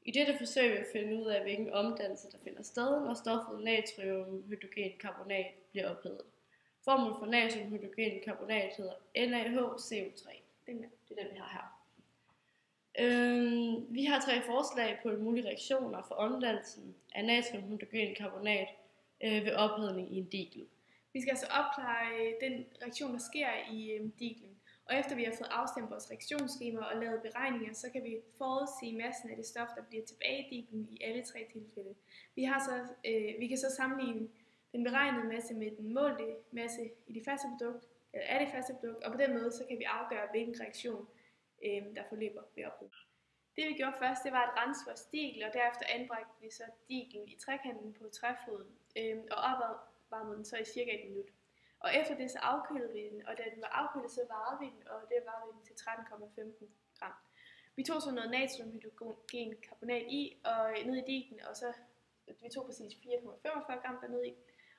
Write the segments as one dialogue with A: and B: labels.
A: I dette forsøg vil vi finde ud af, hvilken omdannelse der finder sted, når stoffet natriumhydrogencarbonat bliver ophedet. Formlen for natriumhydrogencarbonat hedder NaHCO3. Det er den, vi har her. Vi har 3 forslag på mulige reaktioner for omdannelsen af natriumhydrogencarbonat ved ophedning i en digel.
B: Vi skal altså opklare den reaktion, der sker i diglen. Og efter vi har fået afstemt vores reaktionsskema og lavet beregninger, så kan vi forudsige massen af det stof, der bliver tilbage i diglen i alle 3 tilfælde. Vi kan så sammenligne den beregnede masse med den målte masse i det faste produkt, af det faste produkt, og på den måde så kan vi afgøre, hvilken reaktion der forløber ved ophedning. Det vi gjorde først, det var at rense vores digel, og derefter anbragte vi så diglen i trekanten på træfoden, og opvarmede den så i cirka 1 minut. Og efter det så afkølede vi den, og da den var afkølet, så varede vi den, og det varede vi den til 13,15 gram. Vi tog så noget natriumhydrogencarbonat i, og ned i diglen, og så vi tog præcis 4,45 gram dernede i,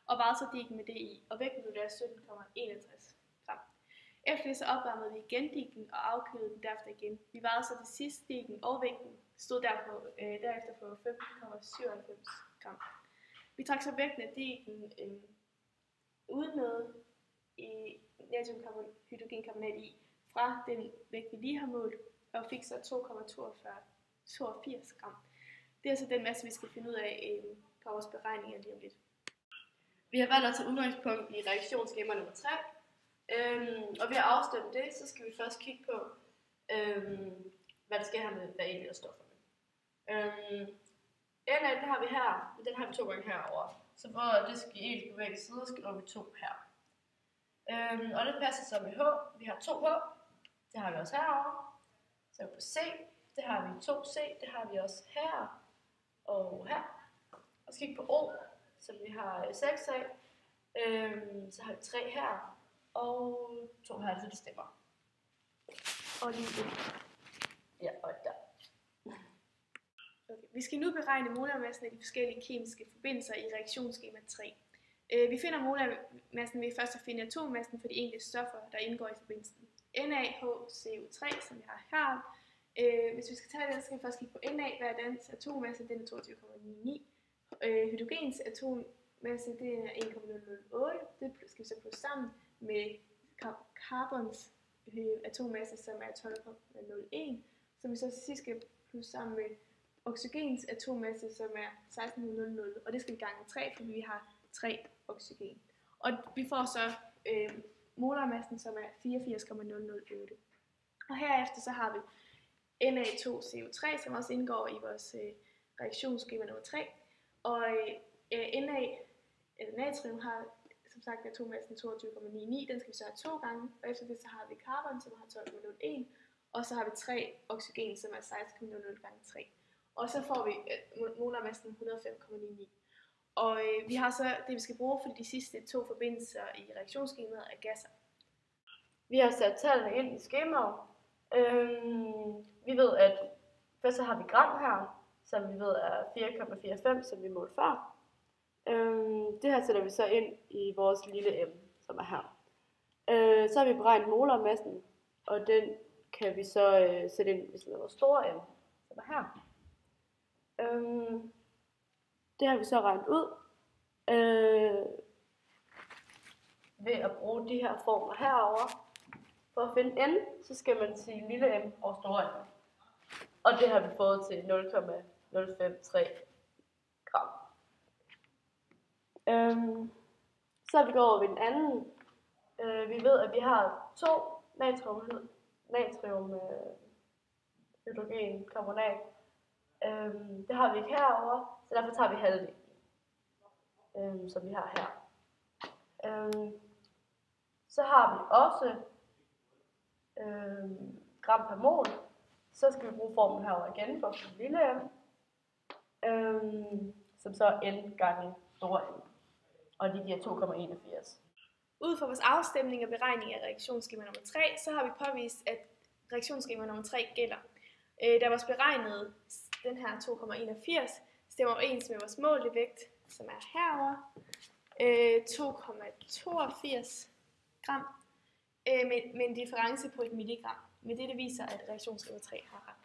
B: og varede så diglen med det i, og vægten blev der 17,61 gram. Efter det så opvarmede vi igen diglen og afkølede den derefter igen. Vi varede så det sidste diglen, og vægten stod derefter på 15,97 gram. Vi trak så vægten af diglen uden noget i natriumhydrogencarbonat i fra den vægt, vi lige har målt, og fik så 2,82 gram. Det er altså den masse, vi skal finde ud af på vores beregninger lige om lidt.
A: Vi har valgt at tage udgangspunkt i reaktionsskema nummer 3. Og ved at afstemme det, så skal vi først kigge på, hvad der sker her med hver enkelt af stofferne. Na, den har vi her, men den har vi 2 gange herover. Så for at det skal give ens på begge sider, skriver vi 2 her. Og det passer så med H. Vi har 2 H. Det har vi også herovre. Så på C, det har vi 2 C. Det har vi også her og her. Og så kigge på O, som vi har 6 af. Så har vi 3 her og 2 her, så det stemmer.
B: Og lige det.
A: Ja, og der.
B: Okay. Vi skal nu beregne molarmassen af de forskellige kemiske forbindelser i reaktionsskema 3. Vi finder molarmassen ved først at finde atommassen for de enkelte stoffer, der indgår i forbindelsen. NaHCO3, som vi har her. Hvis vi skal tage den, så skal vi først kigge på Na. Hvad er dens atommasse? Den er 22,99. Hydrogens atommasse, det er 1,008. Det skal vi så plusse sammen med carbons atommasse, som er 12,01. Som vi så til sidst skal plusse sammen med oxygens atommasse, som er 16,00, og det skal vi gange 3, fordi vi har 3 oxygen. Og vi får så molarmassen, som er 84,008. Og herefter så har vi Na2CO3, som også indgår i vores reaktionsskema nummer 3. Og natrium har som sagt atommassen 22,99, den skal vi så have 2 gange, og efter det så har vi carbon, som har 12,01, og så har vi 3 oxygen, som er 16,00 gange 3. Og så får vi molarmassen 105,99. Og vi har så det, vi skal bruge for de sidste 2 forbindelser i reaktionsskemaet af gasser.
A: Vi har sat tallene ind i skemaet. Vi ved, at først så har vi gram her, som vi ved er 4,45, som vi målte før. Det her sætter vi så ind i vores lille m, som er her. Så har vi beregnet molarmassen, og den kan vi så sætte ind i vores store m, som er her. Det har vi så regnet ud ved at bruge de her formler herover. For at finde n, så skal man sige lille m og store m. Og det har vi fået til 0,053 gram. Så er vi gået over ved den anden. Vi ved, at vi har 2 natriumhydrogencarbonat. Det har vi ikke herover, så derfor tager vi halvdelen, som vi har her. Så har vi også gram per mol. Så skal vi bruge formlen herover igen for at få lille m, som så er n gange store m, og det giver 2,81.
B: Ud fra vores afstemning og beregning af reaktionsskema nummer 3, så har vi påvist, at reaktionsskema nummer 3 gælder. Da vores beregnede, den her 2,81, stemmer overens med vores målte vægt, som er herovre, 2,82 gram, med en difference på 1 milligram. Men det viser, at reaktionsskema 3 har ret.